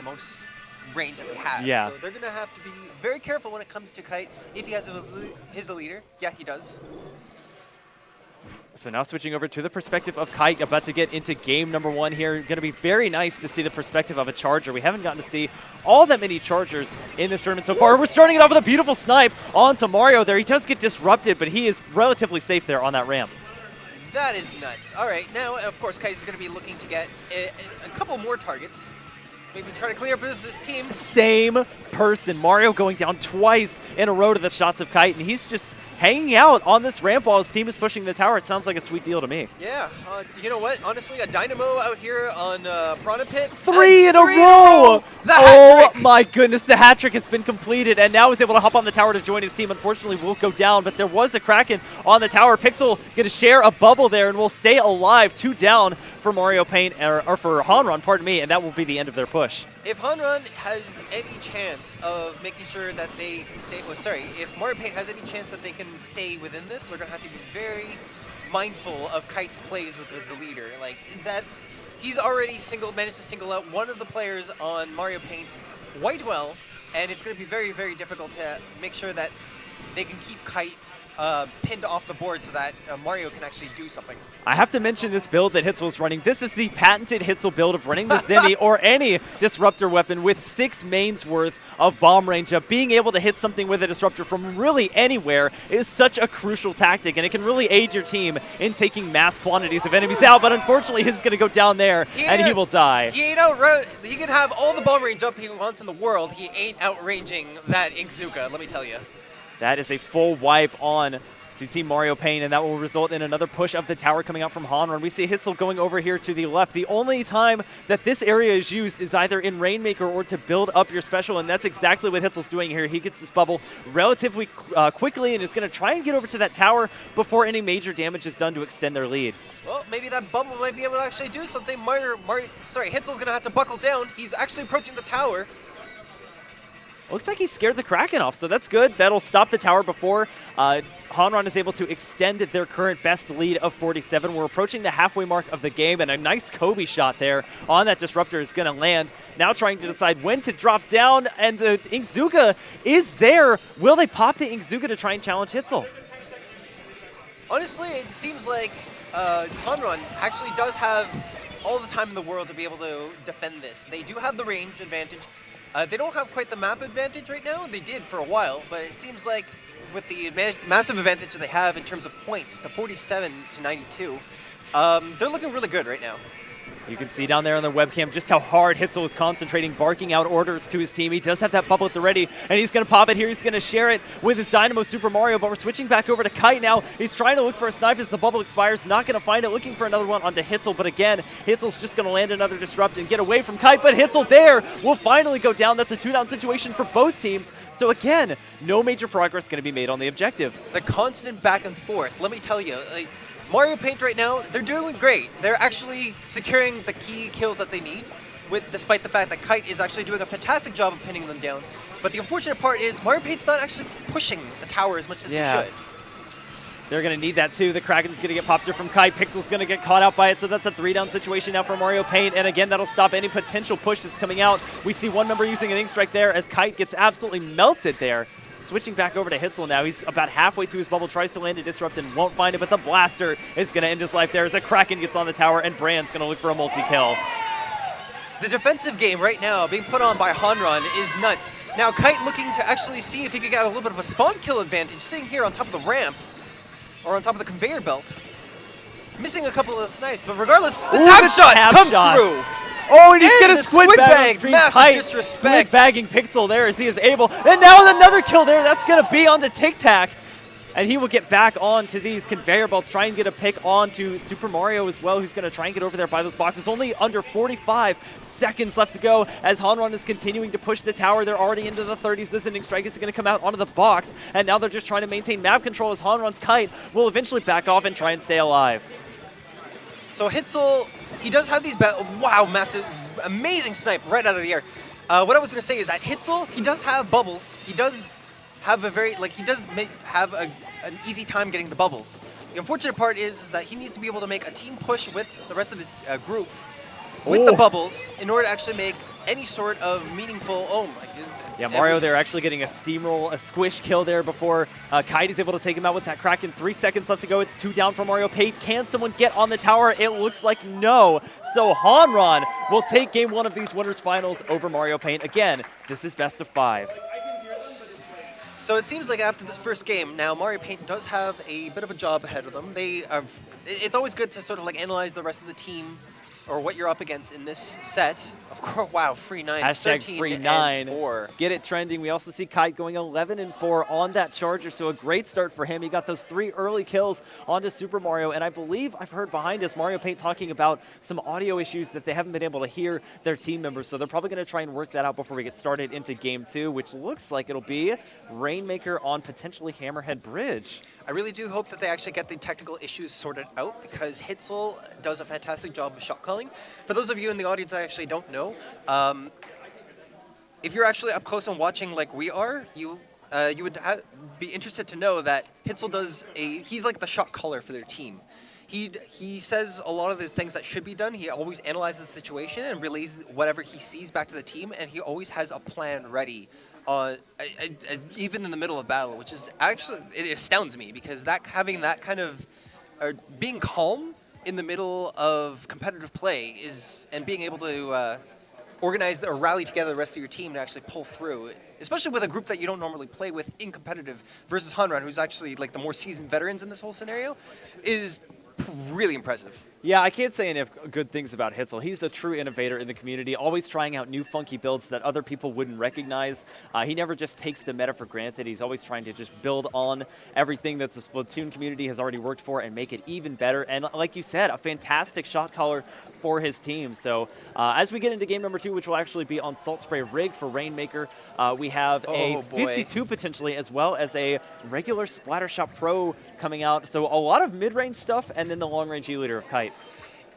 most range that they have. Yeah. So they're going to have to be very careful when it comes to Kite. If he has his leader, yeah, he does. So now switching over to the perspective of Kite, about to get into game number 1 here. Going to be very nice to see the perspective of a Charger. We haven't gotten to see all that many Chargers in this tournament so far. We're starting it off with a beautiful snipe onto Mario there. He does get disrupted, but he is relatively safe there on that ramp. That is nuts. All right, now, of course, Kite is going to be looking to get a couple more targets. Maybe try to clear up his team. Same person. Mario going down twice in a row to the shots of Kite, and he's just hanging out on this ramp while his team is pushing the tower. It sounds like a sweet deal to me. Yeah, you know what? Honestly, a Dynamo out here on Piranha Pit. 3 in a row! The Oh hat trick! my goodness, the hat trick has been completed, and now he's able to hop on the tower to join his team. Unfortunately, will go down, but there was a Kraken on the tower. Pixel going to share a bubble there and will stay alive. 2 down for Mario Paint, or for Hanran, pardon me, and that will be the end of their push. If Hanran has any chance of making sure that they can stay, if Mario Paint has any chance that they can stay within this, they're going to have to be very mindful of Kite's plays with his leader. Like, that, he's already managed to single out one of the players on Mario Paint quite well, and it's going to be very, very difficult to make sure that they can keep Kite pinned off the board so that Mario can actually do something. I have to mention this build that Hitzel is running. This is the patented Hitzel build of running the Zenny or any disruptor weapon with 6 mains worth of bomb range up. Being able to hit something with a disruptor from really anywhere is such a crucial tactic, and it can really aid your team in taking mass quantities of enemies out, but unfortunately he's going to go down there and he will die. He can have all the bomb range up he wants in the world. He ain't outranging that Inkzuka, let me tell you. That is a full wipe on to Team Mario Paint, and that will result in another push of the tower coming out from Hanran. We see Hitzel going over here to the left. The only time that this area is used is either in Rainmaker or to build up your special, and that's exactly what Hitzel's doing here. He gets this bubble relatively quickly and is going to try and get over to that tower before any major damage is done to extend their lead. Well, maybe that bubble might be able to actually do something. Hitzel's going to have to buckle down. He's actually approaching the tower. Looks like he scared the Kraken off, so that's good. That'll stop the tower before Hanran is able to extend their current best lead of 47. We're approaching the halfway mark of the game, and a nice Kobe shot there on that disruptor is going to land. Now trying to decide when to drop down, and the Inkzuka is there. Will they pop the Inkzuka to try and challenge Hitzel? Honestly, it seems like Hanran actually does have all the time in the world to be able to defend this. They do have the range advantage. They don't have quite the map advantage right now. They did for a while, but it seems like with the massive advantage that they have in terms of points to 47 to 92, they're looking really good right now. You can see down there on the webcam just how hard Hitzel is concentrating, barking out orders to his team. He does have that bubble at the ready, and he's going to pop it here. He's going to share it with his Dynamo Super Mario, but we're switching back over to Kite now. He's trying to look for a snipe as the bubble expires. Not going to find it, looking for another one onto Hitzel, but again, Hitzel's just going to land another disrupt and get away from Kite, but Hitzel there will finally go down. That's a 2-down situation for both teams. So again, no major progress going to be made on the objective. The constant back and forth, let me tell you, Mario Paint right now, they're doing great. They're actually securing the key kills that they need, despite the fact that Kite is actually doing a fantastic job of pinning them down. But the unfortunate part is Mario Paint's not actually pushing the tower as much as he should. They're going to need that too. The Kraken's going to get popped here from Kite. Pixel's going to get caught out by it, so that's a 3-down situation now for Mario Paint. And again, that'll stop any potential push that's coming out. We see one member using an Ink Strike there as Kite gets absolutely melted there. Switching back over to Hitzel now. He's about halfway to his bubble, tries to land a disrupt and won't find it, but the blaster is going to end his life there as a Kraken gets on the tower, and Brand's going to look for a multi-kill. The defensive game right now being put on by Hanran is nuts. Now Kite looking to actually see if he can get a little bit of a spawn kill advantage, sitting here on top of the ramp, or on top of the conveyor belt. Missing a couple of snipes, but regardless, the tap shots come through! Oh, and he's going to squid bag. Massive Kite disrespect. squid bagging Pixel there as he is able. And now another kill there. That's going to be onto Tic Tac. And he will get back onto these conveyor belts, try and get a pick onto Super Mario as well, who's going to try and get over there by those boxes. Only under 45 seconds left to go as Hanran is continuing to push the tower. They're already into the 30s. This Ink Strike is going to come out onto the box. And now they're just trying to maintain map control as Hanran's Kite will eventually back off and try and stay alive. So Hitzel, he does have these, wow, massive, amazing snipe right out of the air. What I was going to say is that Hitzel, he does have bubbles. He does have have an easy time getting the bubbles. The unfortunate part is that he needs to be able to make a team push with the rest of his group with the bubbles in order to actually make any sort of meaningful. Oh my goodness. Yeah, Mario there actually getting a steamroll, a squish kill there before Kite is able to take him out with that Kraken. 3 seconds left to go. It's 2 down for Mario Paint. Can someone get on the tower? It looks like no. So Hanran will take game 1 of these winners finals over Mario Paint. Again, this is best of 5. So it seems like after this first game, now Mario Paint does have a bit of a job ahead of them. It's always good to sort of like analyze the rest of the team or what you're up against in this set. Of course, wow, free 9, Hashtag 13 free and 9. 4. Get it trending. We also see Kite going 11-4 on that Charger, so a great start for him. He got those 3 early kills onto Super Mario, and I believe I've heard behind us Mario Paint talking about some audio issues that they haven't been able to hear their team members, so they're probably going to try and work that out before we get started into Game 2, which looks like it'll be Rainmaker on potentially Hammerhead Bridge. I really do hope that they actually get the technical issues sorted out because Hitzel does a fantastic job of shot calling. For those of you in the audience I actually don't know, if you're actually up close and watching like we are, you would be interested to know that Hitzel he's like the shot caller for their team. He says a lot of the things that should be done. He always analyzes the situation and relays whatever he sees back to the team, and he always has a plan ready. Even in the middle of battle, which is actually, it astounds me because having that kind of, being calm in the middle of competitive play and being able to organize or rally together the rest of your team to actually pull through, especially with a group that you don't normally play with in competitive versus Hanran, who's actually like the more seasoned veterans in this whole scenario, is really impressive. Yeah, I can't say enough good things about Hitzel. He's a true innovator in the community, always trying out new funky builds that other people wouldn't recognize. He never just takes the meta for granted. He's always trying to just build on everything that the Splatoon community has already worked for and make it even better. And like you said, a fantastic shot caller for his team. So as we get into game number 2, which will actually be on Salt Spray Rig for Rainmaker, we have a 52 potentially, as well as a regular Splattershot Pro coming out. So a lot of mid-range stuff, and then the long-range E-Leader of Kite.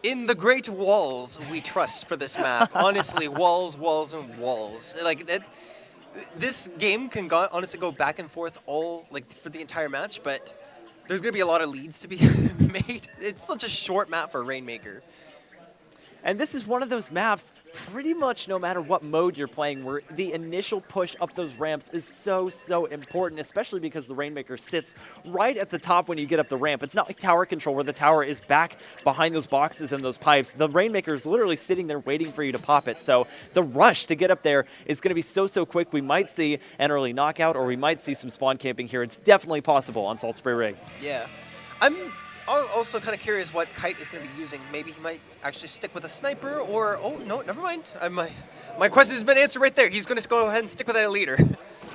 In the great walls we trust for this map. Honestly, walls, walls, and walls. Like this game can honestly go back and forth for the entire match, but there's going to be a lot of leads to be made. It's such a short map for Rainmaker. And this is one of those maps, pretty much no matter what mode you're playing, where the initial push up those ramps is so, so important, especially because the Rainmaker sits right at the top when you get up the ramp. It's not like tower control where the tower is back behind those boxes and those pipes. The Rainmaker is literally sitting there waiting for you to pop it. So the rush to get up there is going to be so, so quick. We might see an early knockout, or we might see some spawn camping here. It's definitely possible on Salt Spray Rig. Yeah. I'm also kind of curious what Kite is going to be using. Maybe he might actually stick with a sniper, or oh no, never mind. My question has been answered right there. He's going to go ahead and stick with that leader.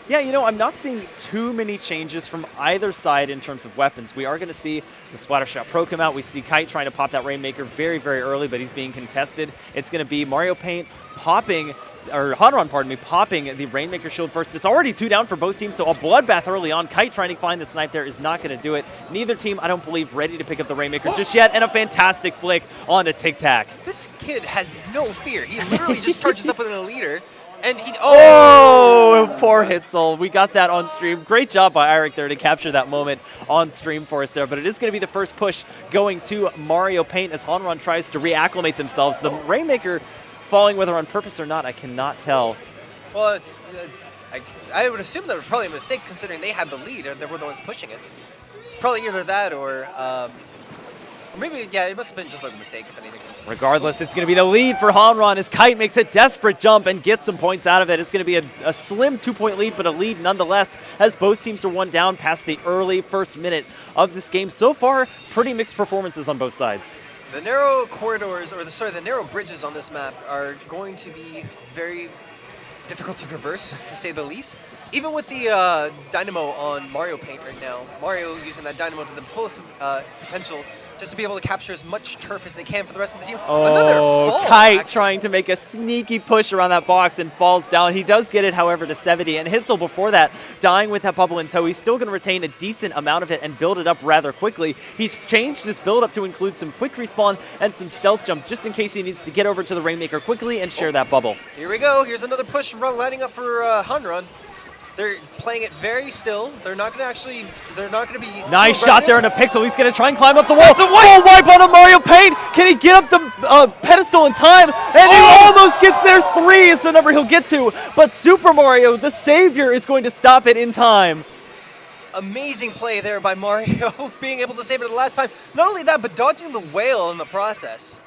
Yeah, you know, I'm not seeing too many changes from either side in terms of weapons. We are going to see the Splattershot Pro come out. We see Kite trying to pop that Rainmaker very, very early, but he's being contested. It's going to be Mario Paint popping, or Hanran, pardon me, popping the Rainmaker shield first. It's already 2 down for both teams, so a bloodbath early on. Kite trying to find the snipe there is not going to do it. Neither team, I don't believe, ready to pick up the Rainmaker just yet, and a fantastic flick onto Tic Tac. This kid has no fear. He literally just charges up with an leader. And Poor Hitzel. We got that on stream. Great job by Eirik there to capture that moment on stream for us there. But it is going to be the first push going to Mario Paint as Hanran tries to reacclimate themselves. The Rainmaker falling, whether on purpose or not, I cannot tell. Well, I would assume that was probably a mistake considering they had the lead and they were the ones pushing it. It's probably either that or maybe, yeah, it must have been just like a mistake, if anything. Regardless, it's going to be the lead for Hanran as Kite makes a desperate jump and gets some points out of it. It's going to be a slim 2-point lead, but a lead nonetheless, as both teams are 1 down past the early first minute of this game. So far, pretty mixed performances on both sides. The narrow corridors, or the narrow bridges on this map are going to be very difficult to traverse, to say the least. Even with the Dynamo on Mario Paint right now, Mario using that Dynamo to the fullest potential, just to be able to capture as much turf as they can for the rest of the team. Oh, Kite trying to make a sneaky push around that box and falls down. He does get it, however, to 70. And Hitzel before that, dying with that bubble in tow. He's still going to retain a decent amount of it and build it up rather quickly. He's changed his build up to include some quick respawn and some stealth jump just in case he needs to get over to the Rainmaker quickly and share that bubble. Here we go. Here's another push lining up for Hanran. They're playing it very still. They're not going to be Nice too shot there in aggressive. a pixel. He's going to try and climb up the wall. That's a wipe! Full wipe on a Mario Paint. Can he get up the pedestal in time? And he almost gets there. 3 is the number he'll get to. But Super Mario, the savior, is going to stop it in time. Amazing play there by Mario, being able to save it the last time. Not only that, but dodging the whale in the process.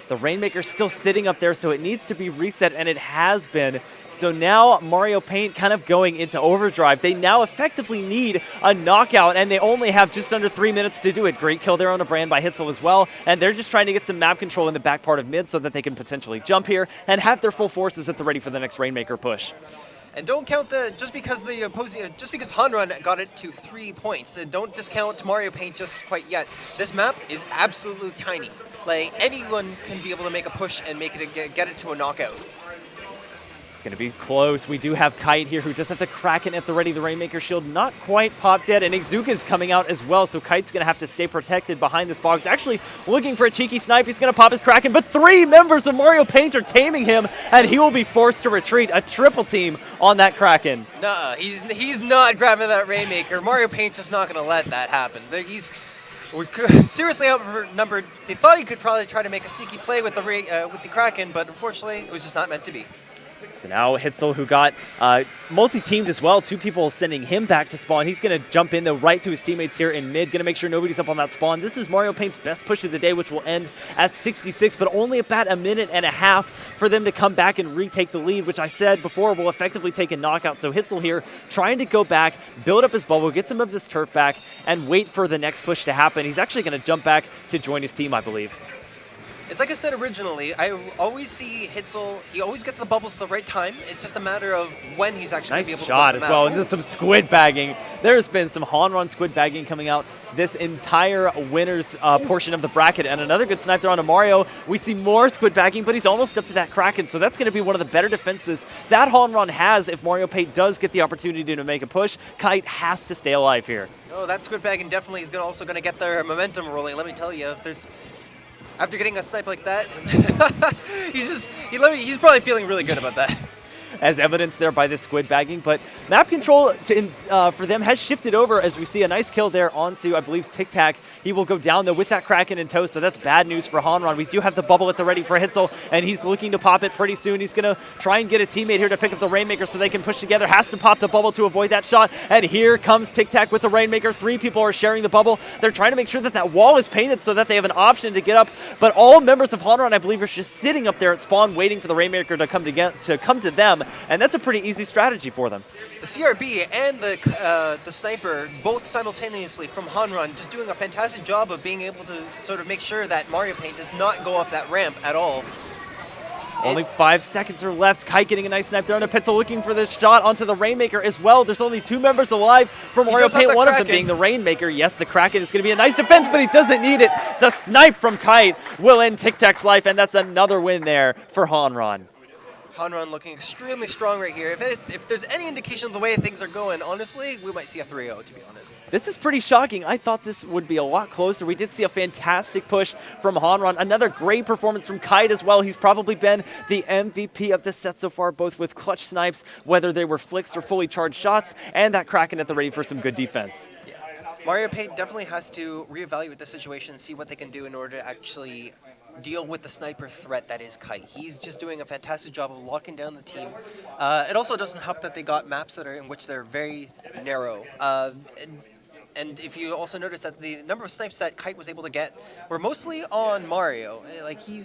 The Rainmaker's still sitting up there, so it needs to be reset, and it has been. So now Mario Paint kind of going into overdrive. They now effectively need a knockout, and they only have just under 3 minutes to do it. Great kill there on a brand by Hitzel as well, and they're just trying to get some map control in the back part of mid so that they can potentially jump here and have their full forces at the ready for the next Rainmaker push. And don't count just because Hanran got it to 3 points, and don't discount Mario Paint just quite yet. This map is absolutely tiny. Like, anyone can be able to make a push and make it get it to a knockout. It's going to be close. We do have Kite here, who does have the Kraken at the ready. The Rainmaker shield not quite popped yet, and Izuka's coming out as well, so Kite's going to have to stay protected behind this box. Actually looking for a cheeky snipe. He's going to pop his Kraken, but 3 members of Mario Paint are taming him, and he will be forced to retreat. A triple team on that Kraken. Nuh-uh. He's not grabbing that Rainmaker. Mario Paint's just not going to let that happen. He's seriously outnumbered. They thought he could probably try to make a sneaky play with the Kraken, but unfortunately, it was just not meant to be. So now Hitzel, who got multi-teamed as well, 2 people sending him back to spawn. He's going to jump in, though, right to his teammates here in mid, going to make sure nobody's up on that spawn. This is Mario Paint's best push of the day, which will end at 66, but only about a minute and a half for them to come back and retake the lead, which I said before will effectively take a knockout. So Hitzel here trying to go back, build up his bubble, get some of this turf back, and wait for the next push to happen. He's actually going to jump back to join his team, I believe. It's like I said originally, I always see Hitzel, he always gets the bubbles at the right time. It's just a matter of when he's actually going to be able nice to shot put as them well. out. Into some squid bagging. There's been some Hanran squid bagging coming out this entire winner's portion of the bracket. And another good snipe there on a Mario. We see more squid bagging, but he's almost up to that Kraken. So that's going to be one of the better defenses that Hanran has if Mario Paint does get the opportunity to make a push. Kite has to stay alive here. Oh, that squid bagging definitely is also going to get their momentum rolling. Let me tell you, after getting a snipe like that, he's probably feeling really good about that. As evidenced there by this squid bagging, but map control for them has shifted over as we see a nice kill there onto, I believe, Tic Tac. He will go down, though, with that Kraken in tow, so that's bad news for Hanran. We do have the bubble at the ready for Hitzel, and he's looking to pop it pretty soon. He's going to try and get a teammate here to pick up the Rainmaker so they can push together. Has to pop the bubble to avoid that shot, and here comes Tic Tac with the Rainmaker. 3 people are sharing the bubble. They're trying to make sure that that wall is painted so that they have an option to get up, but all members of Hanran, I believe, are just sitting up there at spawn waiting for the Rainmaker to come to them, and that's a pretty easy strategy for them. The CRB and the sniper, both simultaneously from Hanran, just doing a fantastic job of being able to sort of make sure that Mario Paint does not go up that ramp at all. Only 5 seconds are left. Kite getting a nice snipe there on a Pitzel, looking for this shot onto the Rainmaker as well. There's only 2 members alive for Mario Paint, one of them being the Rainmaker. Yes, the Kraken is going to be a nice defense, but he doesn't need it. The snipe from Kite will end Tic Tac's life, and that's another win there for Hanran. Hanran looking extremely strong right here. If there's any indication of the way things are going, honestly, we might see a 3-0, to be honest. This is pretty shocking. I thought this would be a lot closer. We did see a fantastic push from Hanran. Another great performance from Kite as well. He's probably been the MVP of this set so far, both with clutch snipes, whether they were flicks or fully charged shots, and that Kraken at the ready for some good defense. Yeah. Mario Paint definitely has to reevaluate the situation and see what they can do in order to actually deal with the sniper threat that is Kite. He's just doing a fantastic job of locking down the team. It also doesn't help that they got maps that are in which they're very narrow. And if you also notice that the number of snipes that Kite was able to get were mostly on Mario. Like he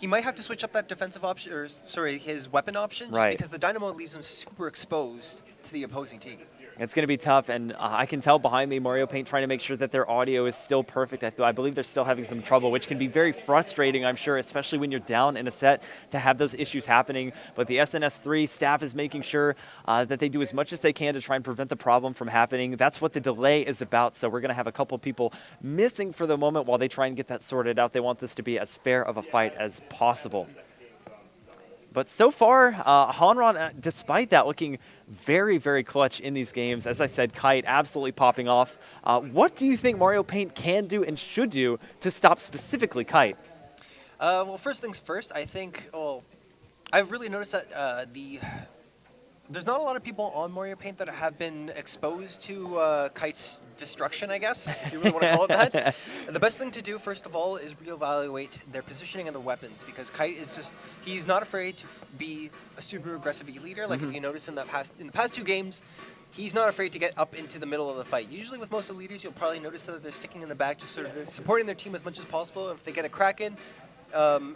might have to switch up that defensive option, or sorry, his weapon option, just because the Dynamo leaves him super exposed to the opposing team. It's going to be tough, and I can tell behind me Mario Paint trying to make sure that their audio is still perfect. I believe they're still having some trouble, which can be very frustrating, I'm sure, especially when you're down in a set to have those issues happening. But the SNS3 staff is making sure that they do as much as they can to try and prevent the problem from happening. That's what the delay is about, so we're going to have a couple people missing for the moment while they try and get that sorted out. They want this to be as fair of a fight as possible. But so far, Hanran, despite that, looking very, very clutch in these games. As I said, Kite absolutely popping off. What do you think Mario Paint can do and should do to stop specifically Kite? Well, first things first, I think, I've really noticed that there's not a lot of people on Mario Paint that have been exposed to Kite's destruction, I guess, if you really want to call it that. And the best thing to do, first of all, is reevaluate their positioning and their weapons, because Kite is just, he's not afraid to be a super aggressive E-leader. Like if you notice in the past 2 games, he's not afraid to get up into the middle of the fight. Usually with most leaders, you'll probably notice that they're sticking in the back, just sort of supporting their team as much as possible. If they get a crack in,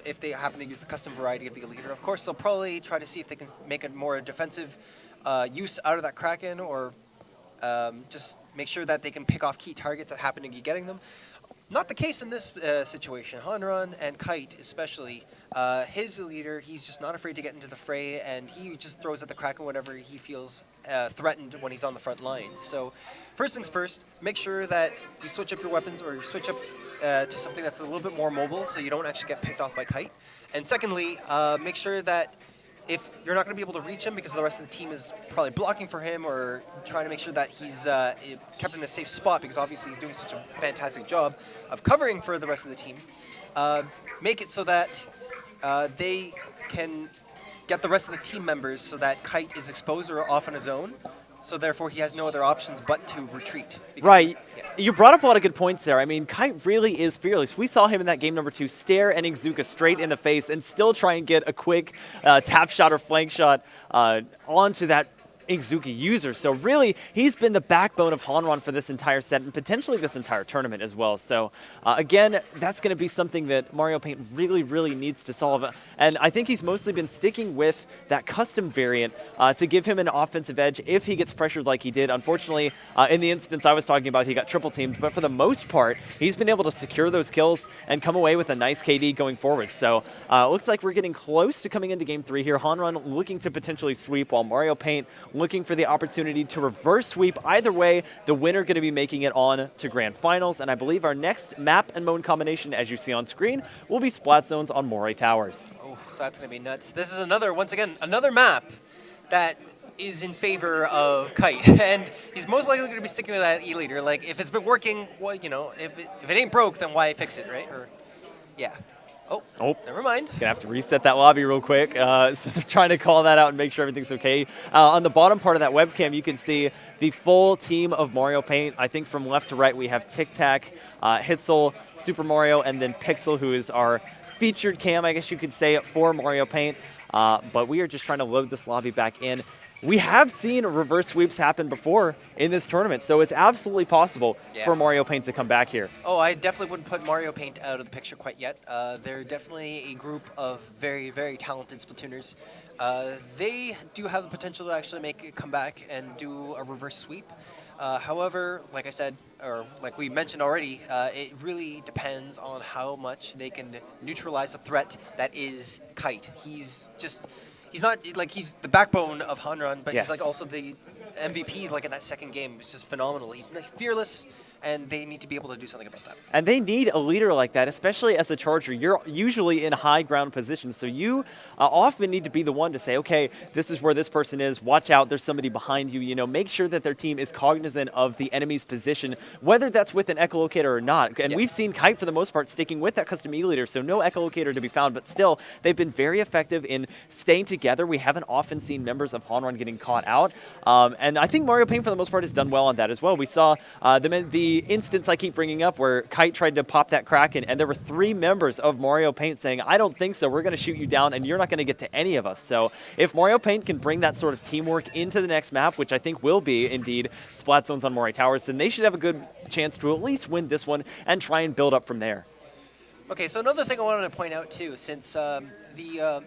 if they happen to use the custom variety of the leader, of course, they'll probably try to see if they can make a more defensive use out of that Kraken, or just make sure that they can pick off key targets that happen to be getting them. Not the case in this situation. Hanran and Kite, especially, his leader, he's just not afraid to get into the fray, and he just throws at the Kraken whenever he feels threatened when he's on the front lines. So, first things first, make sure that you switch up your weapons, or you switch up to something that's a little bit more mobile, so you don't actually get picked off by Kite. And secondly, make sure that if you're not going to be able to reach him because the rest of the team is probably blocking for him, or trying to make sure that he's kept in a safe spot, because obviously he's doing such a fantastic job of covering for the rest of the team, make it so that they can get the rest of the team members so that Kite is exposed or off on his own. So therefore, he has no other options but to retreat. Right. Yeah. You brought up a lot of good points there. I mean, Kite really is fearless. We saw him in that game number 2 stare Enigzuka straight in the face and still try and get a quick tap shot or flank shot onto that Igzuki user. So really, he's been the backbone of Hanran for this entire set and potentially this entire tournament as well. So again, that's going to be something that Mario Paint really, really needs to solve. And I think he's mostly been sticking with that custom variant to give him an offensive edge if he gets pressured like he did. Unfortunately, in the instance I was talking about, he got triple teamed. But for the most part, he's been able to secure those kills and come away with a nice KD going forward. So it looks like we're getting close to coming into game 3 here. Hanran looking to potentially sweep, while Mario Paint looking for the opportunity to reverse sweep. Either way, the winner going to be making it on to Grand Finals, and I believe our next map and mode combination, as you see on screen, will be Splat Zones on Moray Towers. Oh, that's going to be nuts. This is another, once again, another map that is in favor of Kite, and he's most likely going to be sticking with that E-leader. Like, if it's been working, well, you know, if it ain't broke, then why fix it, right? Or, yeah. Oh, never mind. Gonna have to reset that lobby real quick. So they're trying to call that out and make sure everything's okay. On the bottom part of that webcam, you can see the full team of Mario Paint. I think from left to right, we have Tic Tac, Hitzel, Super Mario, and then Pixel, who is our featured cam, I guess you could say, for Mario Paint. But we are just trying to load this lobby back in. We have seen reverse sweeps happen before in this tournament, so it's absolutely possible for Mario Paint to come back here. Oh, I definitely wouldn't put Mario Paint out of the picture quite yet. They're definitely a group of very, very talented Splatooners. They do have the potential to actually make a comeback and do a reverse sweep. However, like I said, or like we mentioned already, it really depends on how much they can neutralize the threat that is Kite. He's not, like, he's the backbone of Hanran, but he's, like, also the MVP, like, in that second game. It's just phenomenal. He's, like, fearless, and they need to be able to do something about that. And they need a leader like that, especially as a charger. You're usually in high ground positions, so you often need to be the one to say, okay, this is where this person is. Watch out, there's somebody behind you. You know, make sure that their team is cognizant of the enemy's position, whether that's with an echolocator or not. And we've seen Kite, for the most part, sticking with that custom E-leader, so no echolocator to be found, but still, they've been very effective in staying together. We haven't often seen members of Hanran getting caught out, and I think Mario Paint, for the most part, has done well on that as well. We saw the instance I keep bringing up where Kite tried to pop that Kraken, and there were 3 members of Mario Paint saying, I don't think so, we're going to shoot you down, and you're not going to get to any of us. So if Mario Paint can bring that sort of teamwork into the next map, which I think will be, indeed, Splat Zones on Moray Towers, then they should have a good chance to at least win this one and try and build up from there. Okay, so another thing I wanted to point out, too, since the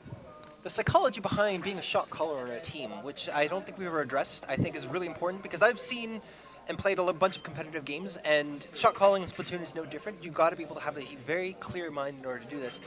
psychology behind being a shot caller on a team, which I don't think we ever addressed, I think is really important, because I've seen and played a bunch of competitive games, and shot calling in Splatoon is no different. You got to be able to have a very clear mind in order to do this.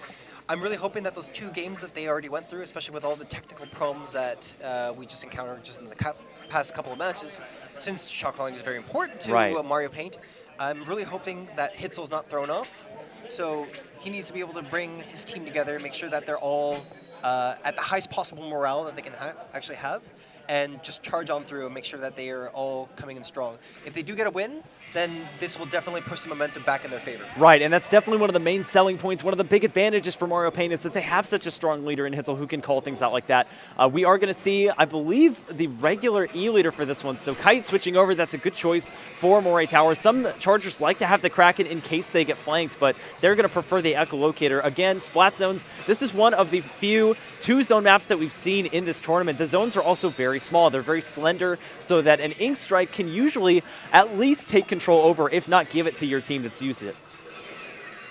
I'm really hoping that those 2 games that they already went through, especially with all the technical problems that we just encountered just in the past couple of matches, since shot calling is very important to Mario Paint, I'm really hoping that Hitzel's not thrown off. So he needs to be able to bring his team together, make sure that they're all at the highest possible morale that they can actually have, and just charge on through and make sure that they are all coming in strong. If they do get a win, then this will definitely push the momentum back in their favor. Right, and that's definitely one of the main selling points. One of the big advantages for Mario Paint is that they have such a strong leader in Hitzel who can call things out like that. We are going to see, I believe, the regular E leader for this one. So Kite switching over, that's a good choice for Moray Tower. Some Chargers like to have the Kraken in case they get flanked, but they're going to prefer the Echolocator. Again, Splat Zones, this is one of the few 2-zone maps that we've seen in this tournament. The zones are also very small. They're very slender, so that an Ink Strike can usually at least take control over, if not give it to your team that's used it.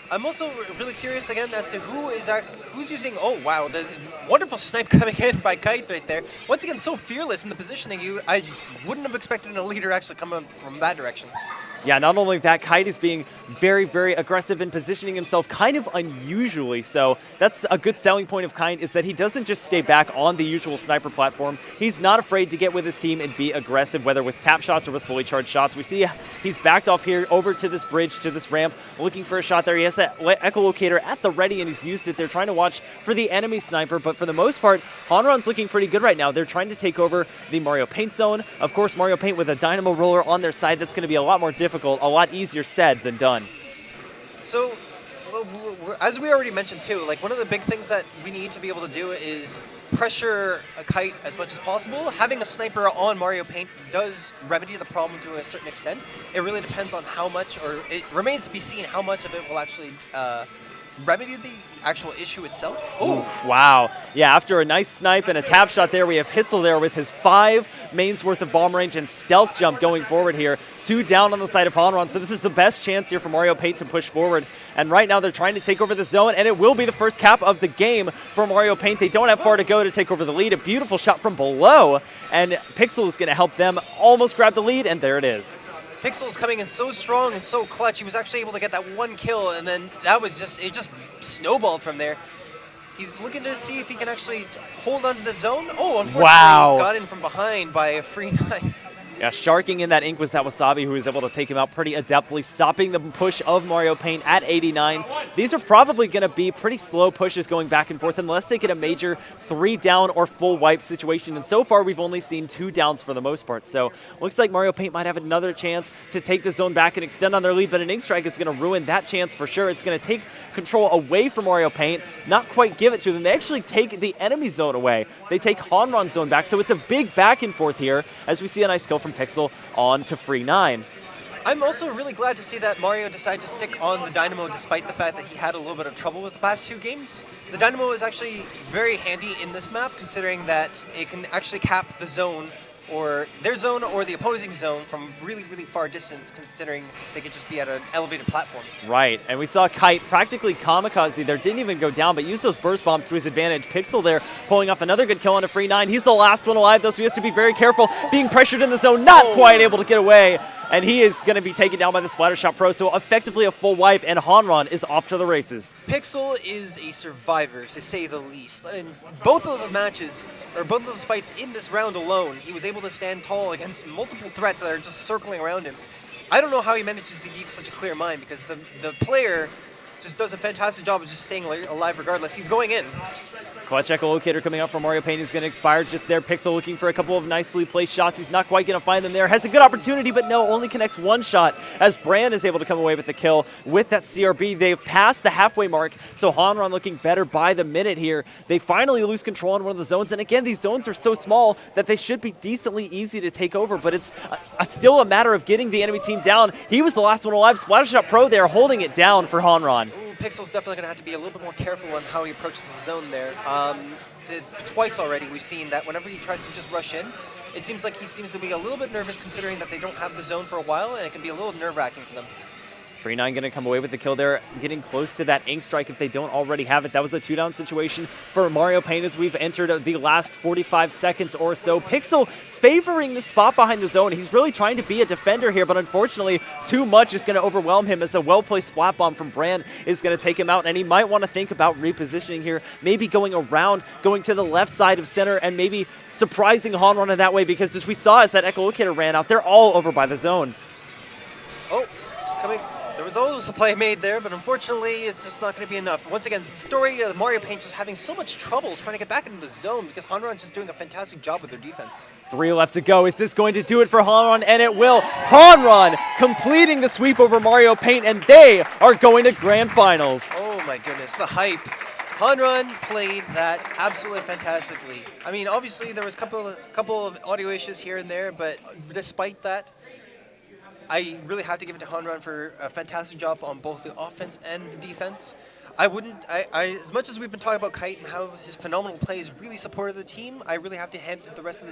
I'm also really curious again as to who's using. Oh wow, the wonderful snipe coming in by Kite right there. Once again, so fearless in the positioning. I wouldn't have expected a leader actually coming from that direction. Yeah, not only that, Kite is being very, very aggressive and positioning himself kind of unusually. So that's a good selling point of Kite, is that he doesn't just stay back on the usual sniper platform. He's not afraid to get with his team and be aggressive, whether with tap shots or with fully charged shots. We see he's backed off here over to this bridge, to this ramp, looking for a shot there. He has that echolocator at the ready, and he's used it. They're trying to watch for the enemy sniper, but for the most part, Hanran's looking pretty good right now. They're trying to take over the Mario Paint zone. Of course, Mario Paint with a Dynamo Roller on their side, that's going to be a lot more difficult. A lot easier said than done. So, as we already mentioned too, like one of the big things that we need to be able to do is pressure a Kite as much as possible. Having a sniper on Mario Paint does remedy the problem to a certain extent. It really depends on how much, or it remains to be seen how much of it will actually remedy the actual issue itself. Oh, wow. Yeah, after a nice snipe and a tap shot there, we have Hitzel there with his 5 mains worth of bomb range and stealth jump going forward here. 2 down on the side of Hanran, so this is the best chance here for Mario Paint to push forward. And right now they're trying to take over the zone, and it will be the first cap of the game for Mario Paint. They don't have far to go to take over the lead. A beautiful shot from below, and Pixel is going to help them almost grab the lead, and there it is. Pixel's coming in so strong and so clutch. He was actually able to get that 1 kill, and then that was it just snowballed from there. He's looking to see if he can actually hold onto the zone. Oh, unfortunately, wow. Got in from behind by a free 9. Yeah, sharking in that ink was that Wasabi, who was able to take him out pretty adeptly, stopping the push of Mario Paint at 89. These are probably going to be pretty slow pushes going back and forth unless they get a major 3 down or full wipe situation. And so far, we've only seen 2 downs for the most part. So looks like Mario Paint might have another chance to take the zone back and extend on their lead, but an Ink Strike is going to ruin that chance for sure. It's going to take control away from Mario Paint, not quite give it to them. They actually take the enemy zone away. They take Hanran's zone back, so it's a big back and forth here as we see a nice kill from Pixel on to free 9. I'm also really glad to see that Mario decided to stick on the Dynamo despite the fact that he had a little bit of trouble with the past 2 games. The Dynamo is actually very handy in this map, considering that it can actually cap the zone, or their zone or the opposing zone, from really, really far distance, considering they could just be at an elevated platform. Right, and we saw Kite practically kamikaze there, didn't even go down, but used those burst bombs to his advantage. Pixel there pulling off another good kill on a free 9. He's the last one alive though, so he has to be very careful. Being pressured in the zone, not quite able to get away, and he is going to be taken down by the Splattershot Pro, so effectively a full wipe, and Hanran is off to the races. Pixel is a survivor, to say the least. In both of those matches, or both of those fights in this round alone, he was able to stand tall against multiple threats that are just circling around him. I don't know how he manages to keep such a clear mind, because the player just does a fantastic job of just staying alive regardless. He's going in. Clutch Echolocator coming up from Mario Paint is going to expire just there. Pixel looking for a couple of nicely placed shots. He's not quite going to find them there. Has a good opportunity, but no, only connects 1 shot as Brand is able to come away with the kill with that CRB. They've passed the halfway mark, so Hanran looking better by the minute here. They finally lose control on one of the zones, and again, these zones are so small that they should be decently easy to take over, but it's still a matter of getting the enemy team down. He was the last one alive. Splattershot Pro there holding it down for Hanran. Pixel's definitely going to have to be a little bit more careful on how he approaches the zone there. Twice already we've seen that whenever he tries to just rush in, it seems like he seems to be a little bit nervous considering that they don't have the zone for a while, and it can be a little nerve-wracking for them. Free 9 going to come away with the kill there, getting close to that Ink Strike if they don't already have it. That was a 2-down situation for Mario Paint as we've entered the last 45 seconds or so. Pixel favoring the spot behind the zone. He's really trying to be a defender here, but unfortunately, too much is going to overwhelm him as a well-placed splat bomb from Brand is going to take him out, and he might want to think about repositioning here, maybe going around, going to the left side of center, and maybe surprising Hanran in that way, because as we saw as that Echolocator ran out, they're all over by the zone. Oh, coming. was always a play made there, but unfortunately, it's just not going to be enough. Once again, the story of Mario Paint just having so much trouble trying to get back into the zone because Hanran's just doing a fantastic job with their defense. 3 left to go. Is this going to do it for Hanran? And it will. Hanran completing the sweep over Mario Paint, and they are going to Grand Finals. Oh my goodness, the hype. Hanran played that absolutely fantastically. I mean, obviously there was a couple of audio issues here and there, but despite that, I really have to give it to Hanran for a fantastic job on both the offense and the defense. As much as we've been talking about Kite and how his phenomenal plays really supported the team, I really have to hand it to the rest of the